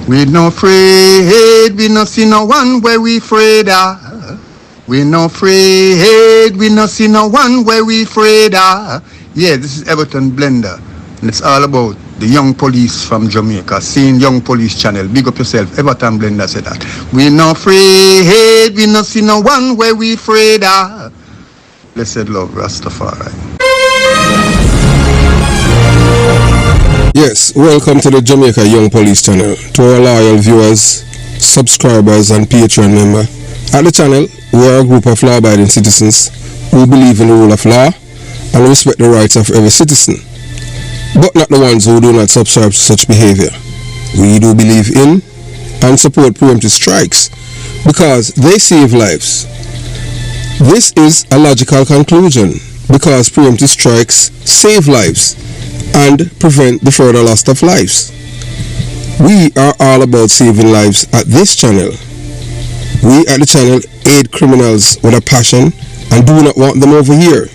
We no afraid, we no see no one where we afraid of. We no afraid, we no see no one where we afraid of. Yeah, this is Everton Blender, and it's all about the young police from Jamaica. Seeing Young Police Channel. Big up yourself, Everton Blender said that. We no afraid, we no see no one where we afraid of. Blessed love, Rastafari. Yes, welcome to the Jamaica Young Police Channel. To our loyal viewers, subscribers and Patreon member. At the channel, we are a group of law-abiding citizens who believe in the rule of law and respect the rights of every citizen, but not the ones who do not subscribe to such behavior. We do believe in and support preemptive strikes because they save lives. This is a logical conclusion because preemptive strikes save lives and prevent the further loss of lives. We are all about saving lives at this channel. We at the channel aid criminals with a passion and do not want them over here.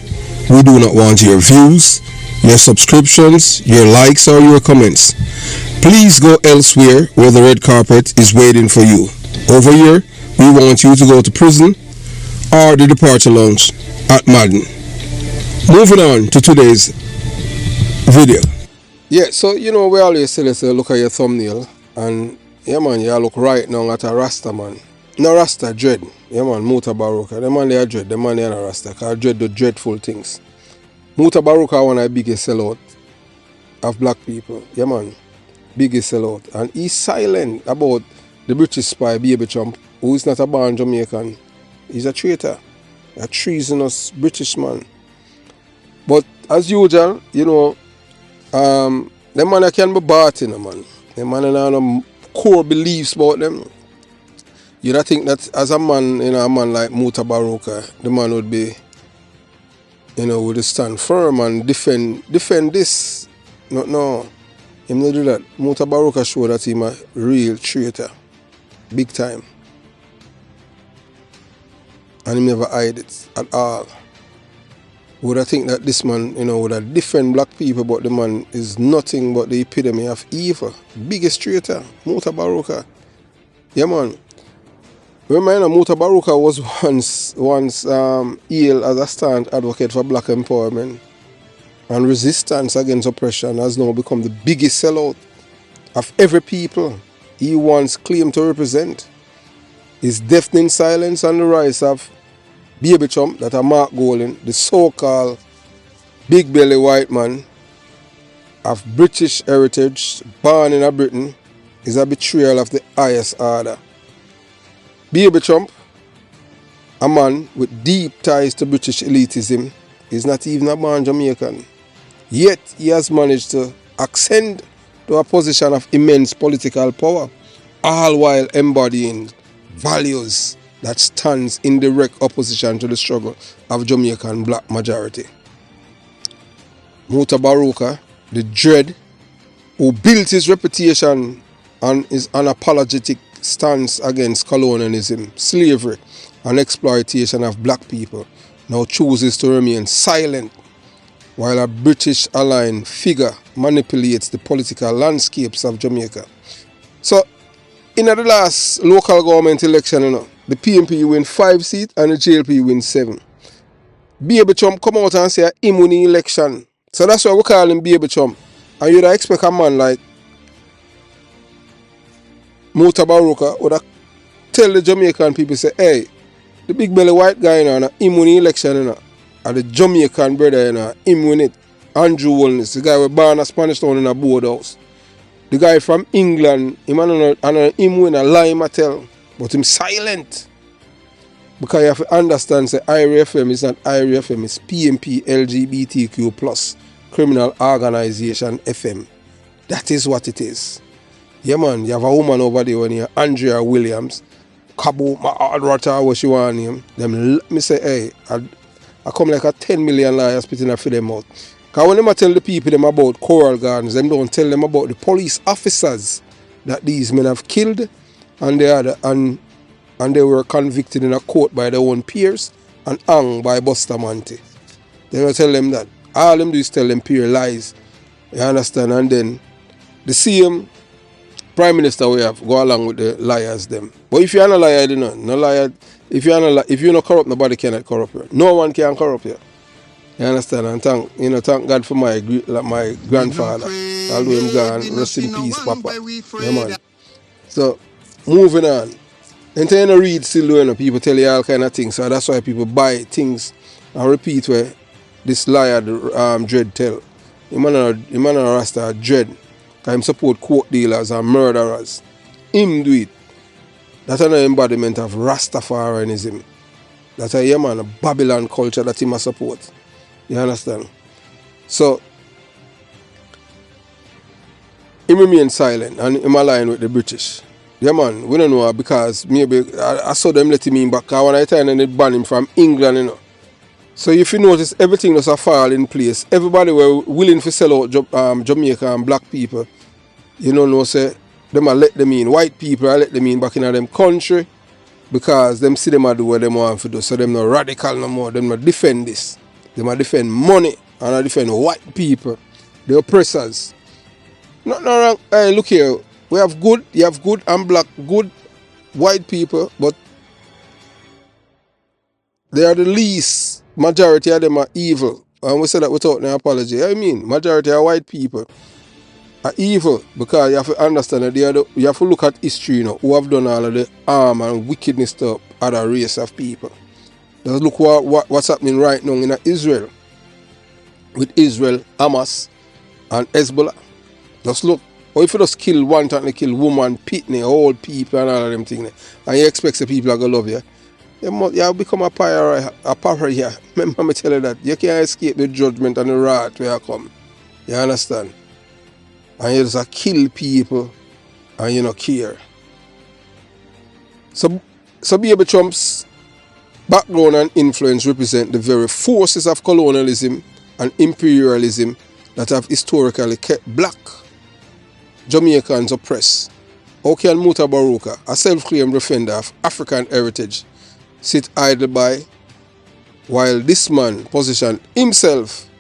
We do not want your views, your subscriptions, your likes or your comments. Please go elsewhere where the red carpet is waiting for you. Over here, we want you to go to prison or the departure lounge at Madden. Moving on to today's video. Yeah, so you know we always say, let's look at your thumbnail and yeah man, you look right now at a Rasta man. No Rasta, dread. Yeah man, Mutabaruka. The man they are dread, the man they are not Rasta, because dread do dreadful things. Mutabaruka one of the biggest sellout of black people. Yeah man, biggest sellout. And he's silent about the British spy Baby Trump, who is not a born Jamaican. He's a traitor, a treasonous British man. But as usual, you know, them man can be bought in, man. Them man have no core beliefs about them. You don't think that as a man, you know, a man like Mutabaruka, the man would be, you know, would stand firm and defend this. No. Him not do that. Mutabaruka show that he's a real traitor. Big time. And he never hide it at all. Would I think that this man, you know, would have defend black people, but the man is nothing but the epitome of evil. Biggest traitor, Mutabaruka. Yeah, man. Remember, Mutabaruka was once hailed as a staunch advocate for black empowerment and resistance against oppression, has now become the biggest sellout of every people he once claimed to represent. His deafening silence on the rise of Baby Trump, that are Mark Golding, the so-called big belly white man of British heritage, born in Britain, is a betrayal of the highest order. Baby Trump, a man with deep ties to British elitism, is not even a born Jamaican. Yet he has managed to ascend to a position of immense political power, all while embodying values that stands in direct opposition to the struggle of Jamaican black majority. Mutabaruka, the dread, who built his reputation on his unapologetic stance against colonialism, slavery, and exploitation of black people, now chooses to remain silent while a British-aligned figure manipulates the political landscapes of Jamaica. So, in the last local government election, you know, the PNP win 5 seats and the JLP win 7. Baby Trump come out and say him win the election. So that's why we call him Baby Trump. And you'd expect a man like Mutabaruka would tell the Jamaican people, say, hey, the big belly white guy, you know, him win the election, you know, and the Jamaican brother, you know, him win it. Andrew Wellness, the guy was born in Spanish Town in a board house. The guy from England, him win a lie, I tell. But him silent. Because you have to understand, say, IRA FM is not IRA FM, it's PMP LGBTQ plus criminal organization FM. That is what it is. Yeah, man, you have a woman over there when you Andrea Williams, Cabo, my hard water, what she want him. Them let me say, hey, I come like a 10 million liars spitting a for them out. Because when they tell the people them about Coral Gardens, them don't tell them about the police officers that these men have killed, and they were convicted in a court by their own peers and hung by Bustamante. They don't tell them that. All them do is tell them pure lies. You understand? And then the same Prime Minister we have go along with the liars them. But if you're not a liar, you know, no liar. If you're not corrupt, nobody cannot corrupt you. No one can corrupt you. You understand? And thank God for my grandfather. Although him gone, rest in peace, Papa. Yeah, man. So, moving on. And then you read still, you know, people tell you all kind of things. So that's why people buy things and repeat where this liar, Dread tell. Him and a Rasta Dread. Because him support court dealers and murderers. Him do it. That's an embodiment of Rastafarianism. That's a Babylon culture that he must support. You understand? So, he remained silent and him aligned with the British. Yeah, man, we don't know because maybe I saw them let him in back when I time and they banned him from England, you know. So if you notice, everything was a fall in place. Everybody were willing to sell out Jamaica and black people. You know, say, them I let them in. White people I let them in back in them country because them see them do what them want to do. So them not radical no more. Them not defend this. Them not defend money and not defend white people. The oppressors. Nothing wrong. Hey, look here. You have good and black, good white people, but they are the least. Majority of them are evil. And we say that without no apology. I mean, majority of white people are evil because you have to understand that you have to look at history, you know, who have done all of the harm and wickedness to other race of people. Just look what's happening right now in Israel. With Israel, Hamas, and Hezbollah. Just look. Or if you just kill one time, they kill woman, pitney, old people and all of them things, and you expect the people are going to love you, you become a pariah. Remember me tell you that. You can't escape the judgment and the wrath where you come. You understand? And you just kill people and you don't care. So Baby Trump's background and influence represent the very forces of colonialism and imperialism that have historically kept black Jamaicans oppressed. How can Mutabaruka, a self-claimed defender of African heritage, sit idle by while this man positioned himself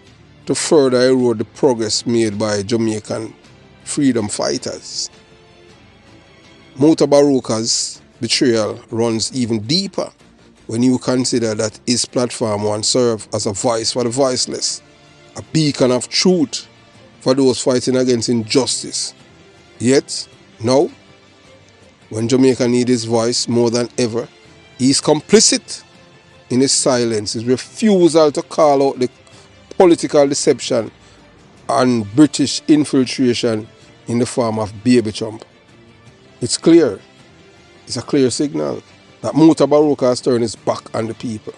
to further erode the progress made by Jamaican freedom fighters? Mutabaruka's betrayal runs even deeper when you consider that his platform once served as a voice for the voiceless, a beacon of truth for those fighting against injustice. Yet, now, when Jamaica needs his voice more than ever, he is complicit in his silence, his refusal to call out the political deception and British infiltration in the form of Baby Trump. It's clear. It's a clear signal that Mutabaruka has turned his back on the people.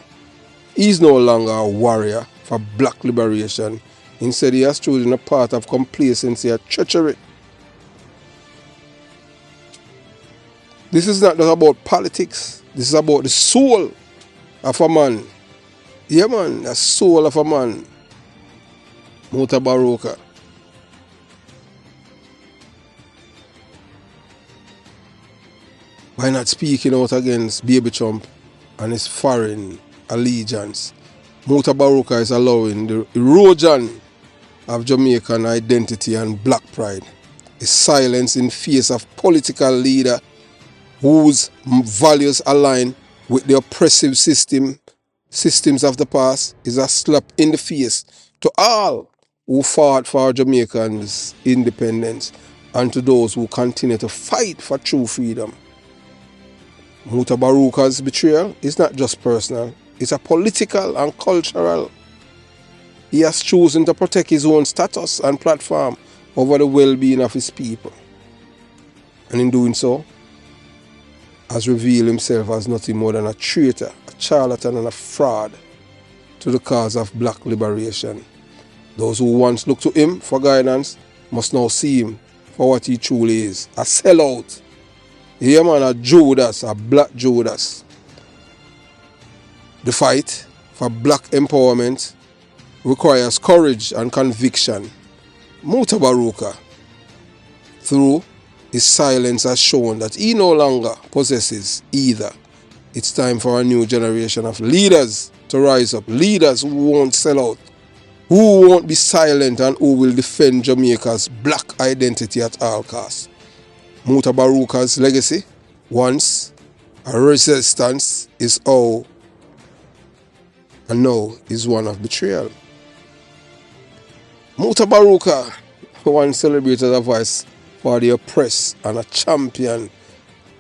He is no longer a warrior for black liberation. Instead, he has chosen a path of complacency and treachery. This is not just about politics. This is about the soul of a man. Yeah, man, the soul of a man. Mutabaruka. By not speaking out against Baby Trump and his foreign allegiance, Mutabaruka is allowing the erosion of Jamaican identity and black pride. His silence in face of political leader whose values align with the oppressive systems of the past is a slap in the face to all who fought for Jamaicans' independence and to those who continue to fight for true freedom. Mutabaruka's betrayal is not just personal, it's a political and cultural. He has chosen to protect his own status and platform over the well-being of his people. And in doing so, has revealed himself as nothing more than a traitor, a charlatan and a fraud to the cause of black liberation. Those who once looked to him for guidance must now see him for what he truly is, a sellout. Yeah, man, a Judas, a black Judas. The fight for black empowerment requires courage and conviction. Mutabaruka, through his silence, has shown that he no longer possesses either. It's time for a new generation of leaders to rise up. Leaders who won't sell out, who won't be silent, and who will defend Jamaica's black identity at all costs. Mutabaruka's legacy, once a resistance, is all, and now is one of betrayal. Mutabaruka once celebrated as a voice for the oppressed and a champion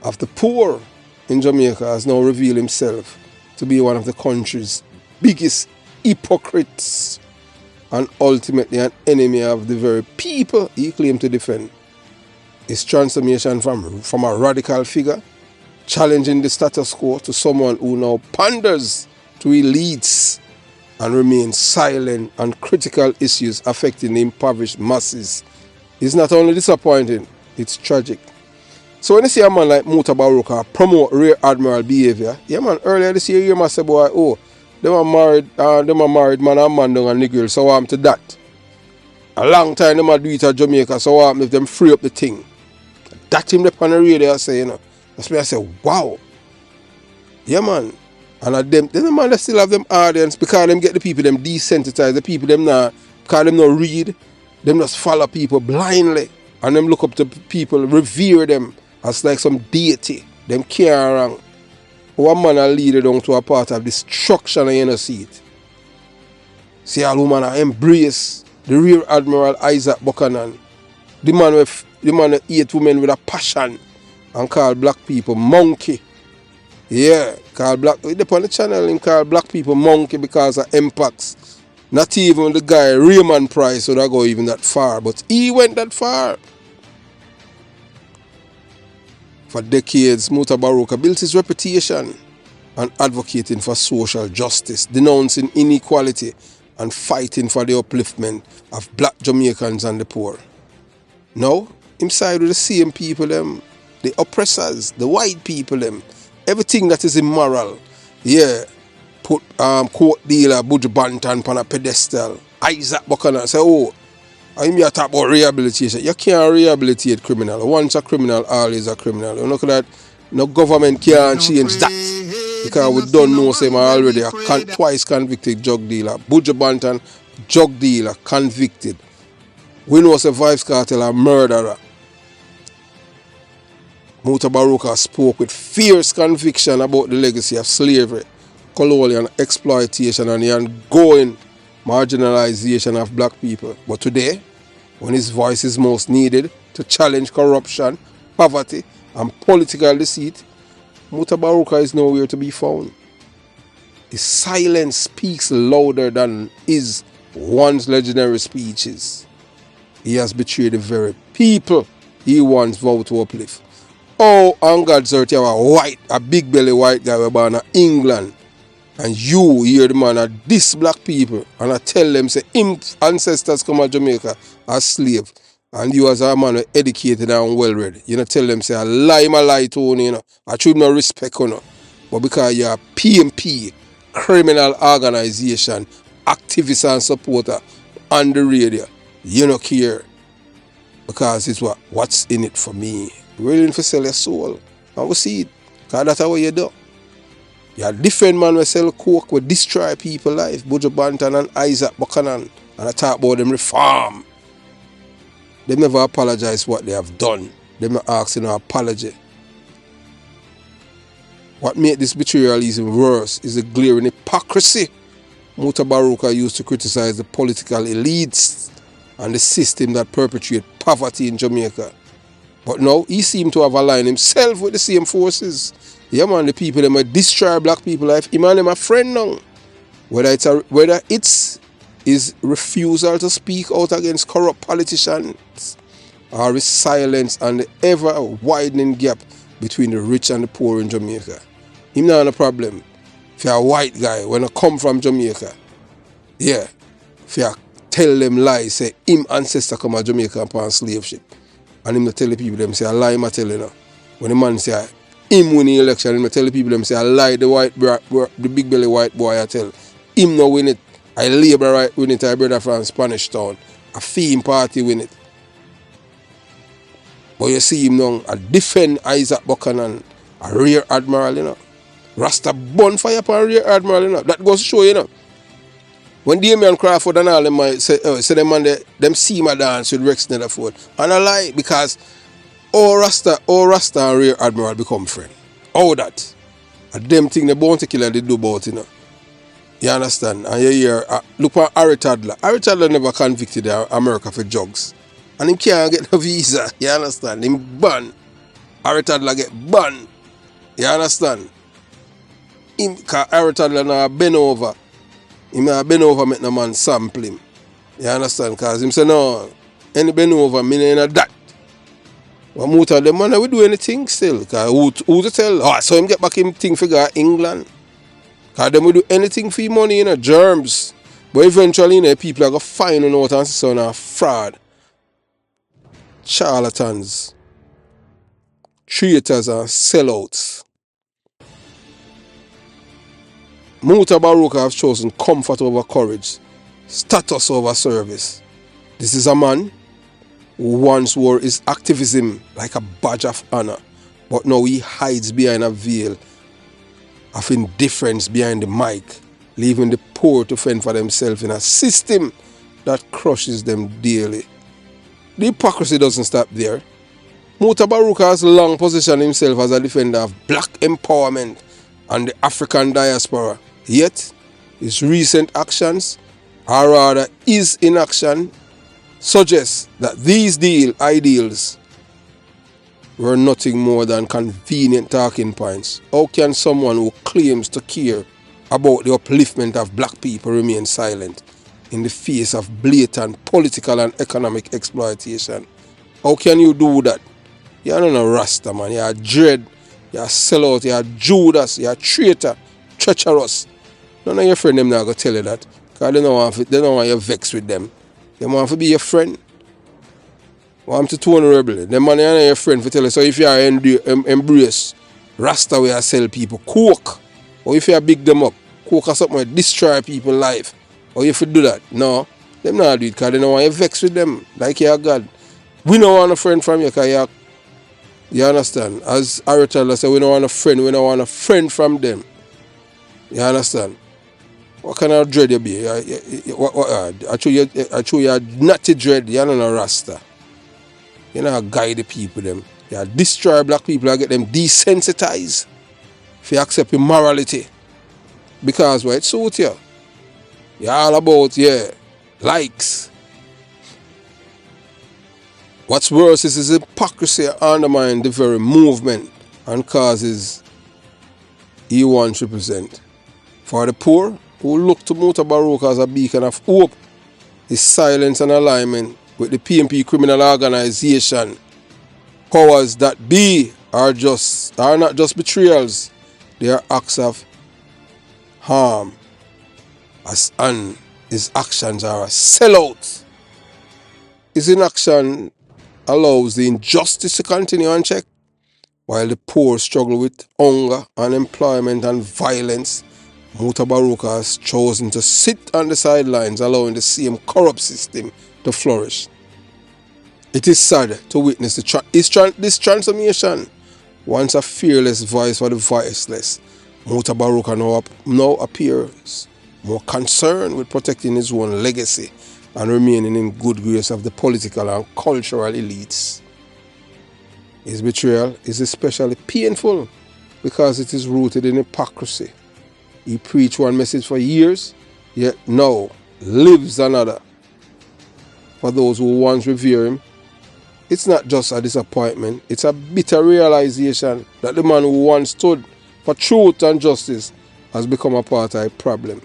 of the poor in Jamaica, has now revealed himself to be one of the country's biggest hypocrites and ultimately an enemy of the very people he claimed to defend. His transformation from a radical figure challenging the status quo to someone who now panders to elites and remains silent on critical issues affecting the impoverished masses is not only disappointing, it's tragic. So when you see a man like Mutabaruka promote rear admiral behavior, yeah man, earlier this year you must say, boy, oh, them are married man and man down and nigger, so I'm to that. A long time them a do it at Jamaica, so I'm if them free up the thing. That him up on the radio say, you know. That's why I say, wow. Yeah man. And at them, then the man that still have them audience because them get the people them desensitized, the people them not, because them not read, them just follow people blindly. And them look up to people, revere them as like some deity. Them care around. One man a lead down to a part of destruction and you don't see it. See all woman embrace the Rear Admiral Isaac Buchanan. The man that hate women with a passion and call black people monkey. Yeah, call black, on the channel and call black people monkey because of impacts. Not even the guy Raymond Price would go even that far, but he went that far. For decades, Mutabaruka built his reputation on advocating for social justice, denouncing inequality, and fighting for the upliftment of black Jamaicans and the poor. Now, him side with the same people, them, the oppressors, the white people, them, everything that is immoral. Yeah, put court dealer Buju Banton on a pedestal. Isaac Buchanan say, oh, I'm here to talk about rehabilitation. You can't rehabilitate criminal. Once a criminal, always a criminal. You know that no government can't change that. Because we don't know say already a twice convicted drug dealer. Buju Banton, drug dealer, convicted. We know say Vybz Kartel a murderer. Mutabaruka spoke with fierce conviction about the legacy of slavery, colonial exploitation and the ongoing marginalization of black people. But today, when his voice is most needed to challenge corruption, poverty, and political deceit, Mutabaruka is nowhere to be found. His silence speaks louder than his once legendary speeches. He has betrayed the very people he once vowed to uplift. Oh, on God's earth, you have a big belly white guy born in England. And you hear the man at this black people and I tell them, say, him ancestors come to Jamaica as slave. And you as a man educated and well read. You know, tell them, say, I lie to you, you know. I should not respect you, know. But because you're a PMP, criminal organization, activist and supporter on the radio, you don't care. Because it's what's in it for me. You're willing to sell your soul. And we see it. Because that's what you do. You're a different man who sell coke, will destroy people's life. Buju Banton and Isaac Buchanan. And I talk about them reform. They never apologize for what they have done. They never ask no apology. What made this betrayal even worse is the glaring hypocrisy Mutabaruka used to criticize the political elites and the system that perpetuate poverty in Jamaica. But now he seemed to have aligned himself with the same forces. Yeah man, the people that might destroy black people life, him and them a friend now. Whether it's his refusal to speak out against corrupt politicians or his silence and the ever widening gap between the rich and the poor in Jamaica. Him not a problem. If you're a white guy, when I come from Jamaica, yeah, if you tell them lies, say him ancestor come to Jamaica upon slave ship. And him to tell the people them say a lie I tell you now. When the man say him win the election, him tell the people them say a lie the big belly white boy I tell. Him no win it. I Labour right win it, I brother from Spanish Town. A theme party win it. But you see him now, a defend Isaac Buchanan, a rear admiral, you know. Rasta bonfire upon rear admiral, you know. That goes to show, you know. When Damian Crawford and all them say them man them see my dance with Rex Netherford. And I lie because All Rasta and Rear Admiral become friend. All that. And them thing the bounty killer they do about, you know. You understand? And you hear, look at Harry Tadler. Harry Tadler never convicted America for drugs. And he can't get no visa. You understand? Him banned. Harry Tadler get banned. You understand? Because Harry Tadler now bend over. He may bend over make no man sample him. You understand? Because him say no, any bend over, me in a that. But Muta, them man we do anything still. Because who to tell? Oh, so him get back him thing figure England. Because them will do anything for money, you know, germs. But eventually, you know, people are going to find out and say so fraud. Charlatans. Traitors and sellouts. Mutabaruka have chosen comfort over courage, status over service. This is a man who once wore his activism like a badge of honor, but now he hides behind a veil of indifference behind the mic, leaving the poor to fend for themselves in a system that crushes them daily. The hypocrisy doesn't stop there. Mutabaruka has long positioned himself as a defender of black empowerment and the African diaspora. Yet, his recent actions, or rather his inaction, suggests that these ideals were nothing more than convenient talking points. How can someone who claims to care about the upliftment of black people remain silent in the face of blatant political and economic exploitation? How can you do that? You're not a Rasta, man. You're a dread. You're a sellout. You're a Judas. You're a traitor. Treacherous. None of your friends them not going to tell you that. Because they don't want you vex with them. They want to be your friend. Want to tone rebel. Them man are your friend for tell you. So if you are embrace Rasta where you sell people coke, or if you big them up, coke or something like destroy people's life, or if you do that, no, them not do it because they don't want you vex with them. Like you're God. We don't want a friend from you because you understand? As Aristotle said, we don't want a friend from them. You understand? What kind of dread you be? I show you not a dread, you're not a Rasta. You're not guide the people them. You destroy black people and get them desensitized if you accept immorality. Because it suits you. You're all about, likes. What's worse is hypocrisy undermines the very movement and causes he wants to represent. For the poor, who look to Mutabaruka as a beacon of hope, his silence and alignment with the PMP criminal organization, powers that be are not just betrayals, they are acts of harm, and his actions are a sellout. His inaction allows the injustice to continue unchecked, while the poor struggle with hunger, unemployment and violence. Mutabaruka has chosen to sit on the sidelines, allowing the same corrupt system to flourish. It is sad to witness this transformation. Once a fearless voice for the voiceless, Mutabaruka now appears more concerned with protecting his own legacy and remaining in good grace of the political and cultural elites. His betrayal is especially painful because it is rooted in hypocrisy. He preached one message for years, yet now lives another. For those who once revere him, it's not just a disappointment, it's a bitter realization that the man who once stood for truth and justice has become a part of a problem.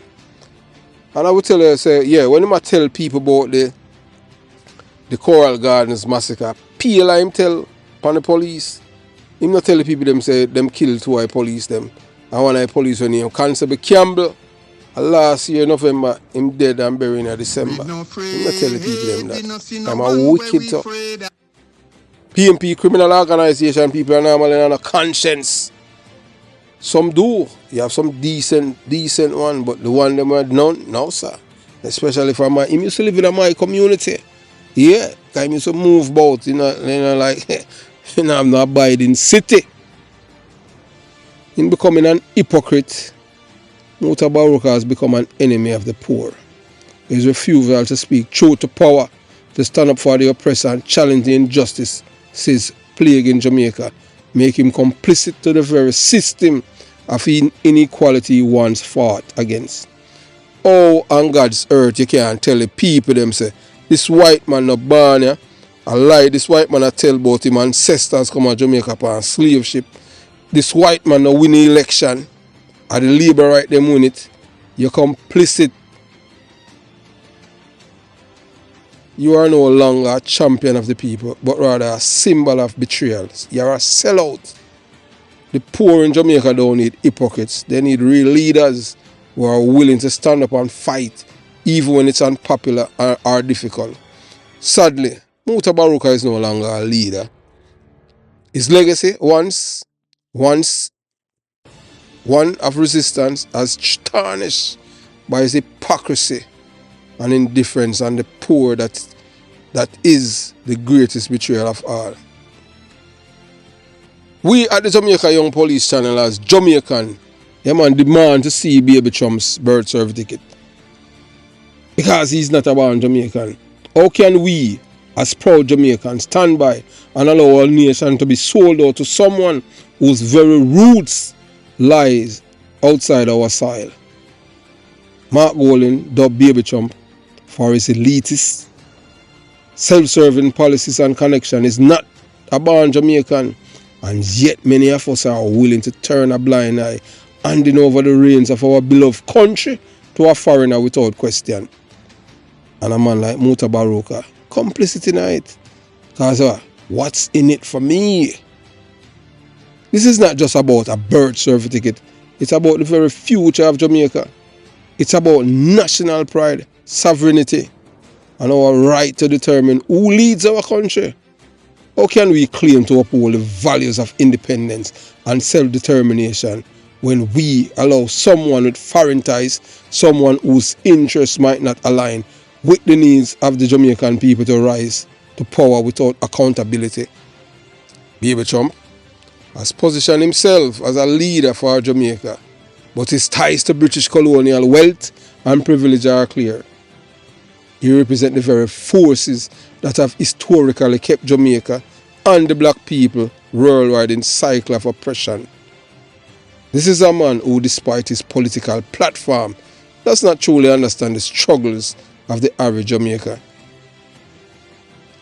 And I would tell you, when I tell people about the Coral Gardens massacre, peel him tell upon the police. Him not tell the people them say them killed two police them. And one police when him Constable Campbell. Last year November, him dead and buried in December. Him not tell the people them that. I'm a wicked talk. PMP criminal organization people are normally on a conscience. Some do. You have some decent one, but the one them are none, no sir. Especially from him used to live in my community. Yeah, because he used to move about, like I'm not abiding city. In becoming an hypocrite, Mutabaruka has become an enemy of the poor. His refusal to speak truth to power, to stand up for the oppressor and challenge the injustices plague in Jamaica make him complicit to the very system of inequality he once fought against. Oh, on God's earth, you can't tell the people them say, this white man no born here. A lie, this white man a tell about him ancestors come to Jamaica upon slave ship. This white man no win the election. And the labor right them win it. You're complicit. You are no longer a champion of the people, but rather a symbol of betrayal. You're a sellout. The poor in Jamaica don't need hypocrites. They need real leaders who are willing to stand up and fight, even when it's unpopular or difficult. Sadly, Mutabaruka is no longer a leader. His legacy, once one of resistance, has tarnished by his hypocrisy and indifference, and the poor that is the greatest betrayal of all. We at the Jamaica Young Police Channel as Jamaican, demand to see Baby Trump's birth certificate. Because he's not a born Jamaican. How can we, as proud Jamaicans, stand by and allow our nation to be sold out to someone whose very roots lies outside our soil? Mark Golding dubbed Baby Trump for his elitist, self-serving policies and connection. Is not a born Jamaican, and yet many of us are willing to turn a blind eye, handing over the reins of our beloved country to a foreigner without question. And a man like Mutabaruka, complicit in it. Because what's in it for me? This is not just about a birth certificate. It's about the very future of Jamaica. It's about national pride, sovereignty, and our right to determine who leads our country. How can we claim to uphold the values of independence and self-determination when we allow someone with foreign ties, someone whose interests might not align with the needs of the Jamaican people, to rise to power without accountability? Baby Trump has positioned himself as a leader for Jamaica, but his ties to British colonial wealth and privilege are clear. He represents the very forces that have historically kept Jamaica and the black people worldwide in cycle of oppression. This is a man who, despite his political platform, does not truly understand the struggles of the average Jamaican.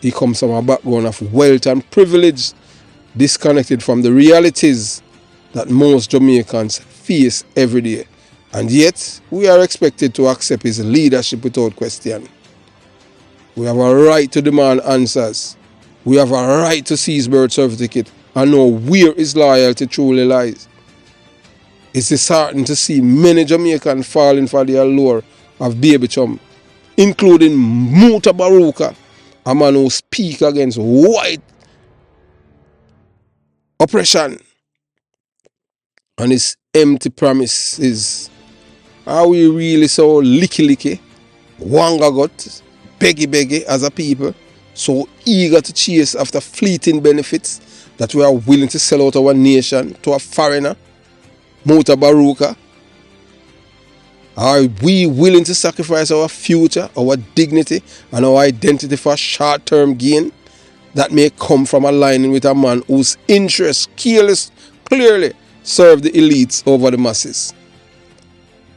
He comes from a background of wealth and privilege, disconnected from the realities that most Jamaicans face every day. And yet, we are expected to accept his leadership without question. We have a right to demand answers. We have a right to see his birth certificate and know where his loyalty truly lies. It's disheartening to see many Jamaicans falling for the allure of Baby Trump, including Mutabaruka, a man who speaks against white oppression, and his empty promises. Are we really so licky, wangagot, beggy as a people, so eager to chase after fleeting benefits that we are willing to sell out our nation to a foreigner, Mutabaruka? Are we willing to sacrifice our future, our dignity, and our identity for short-term gain that may come from aligning with a man whose interests clearly serve the elites over the masses?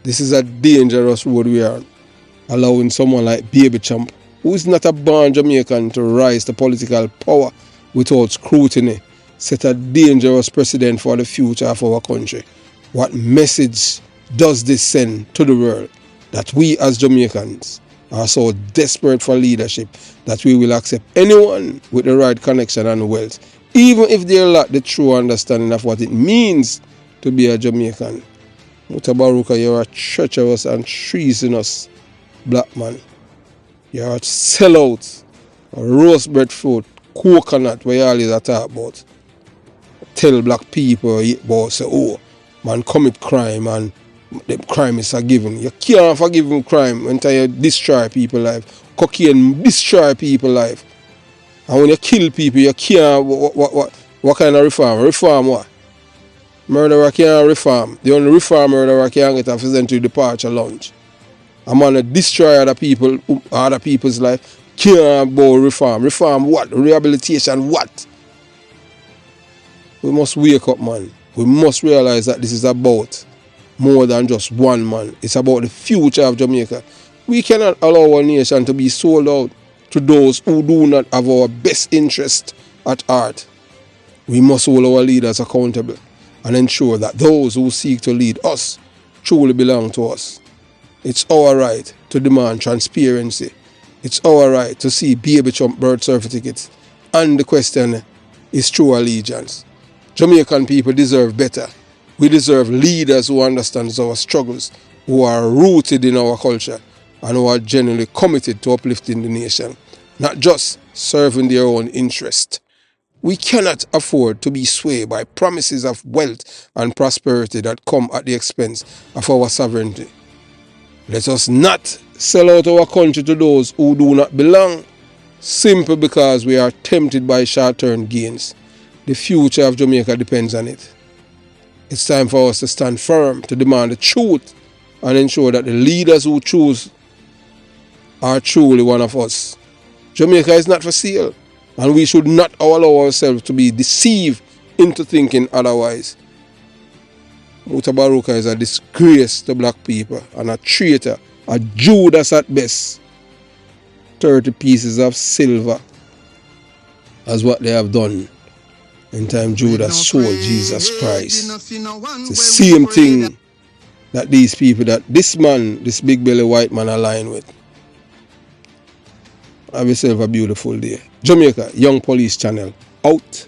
This is a dangerous road we are on, allowing someone like Baby Trump, who is not a born Jamaican, to rise to political power without scrutiny, set a dangerous precedent for the future of our country. What message does this send to the world? That we as Jamaicans are so desperate for leadership that we will accept anyone with the right connection and wealth, even if they lack the true understanding of what it means to be a Jamaican. Mutabaruka, you're a treacherous and treasonous black man. You're a sellout, a roast breadfruit, coconut, where you always talk about. Tell black people about, say, oh, man commit crime and the crime is forgiven. You can't forgive him crime until you destroy people's life. Cocaine destroy people's life. And when you kill people, you can't, what kind of reform? Reform what? Murderer can't reform. The only reform murderer can get a voluntary departure lunch. A man that destroy other people's life can't bow reform. Reform what? Rehabilitation what? We must wake up, man. We must realize that this is about more than just one man. It's about the future of Jamaica. We cannot allow our nation to be sold out to those who do not have our best interest at heart. We must hold our leaders accountable and ensure that those who seek to lead us truly belong to us. It's our right to demand transparency. It's our right to see baby Trump birth certificates. And the question is true allegiance. Jamaican people deserve better. We deserve leaders who understand our struggles, who are rooted in our culture, and who are genuinely committed to uplifting the nation, not just serving their own interest. We cannot afford to be swayed by promises of wealth and prosperity that come at the expense of our sovereignty. Let us not sell out our country to those who do not belong, simply because we are tempted by short-term gains. The future of Jamaica depends on it. It's time for us to stand firm, to demand the truth, and ensure that the leaders who choose are truly one of us. Jamaica is not for sale, and we should not allow ourselves to be deceived into thinking otherwise. Mutabaruka is a disgrace to black people and a traitor, a Judas at best. 30 pieces of silver as what they have done in time Judas sold Jesus Christ. It's the same thing that these people, that this man, this big belly white man align with. Have yourself a beautiful day. Jamaica Young Police Channel out.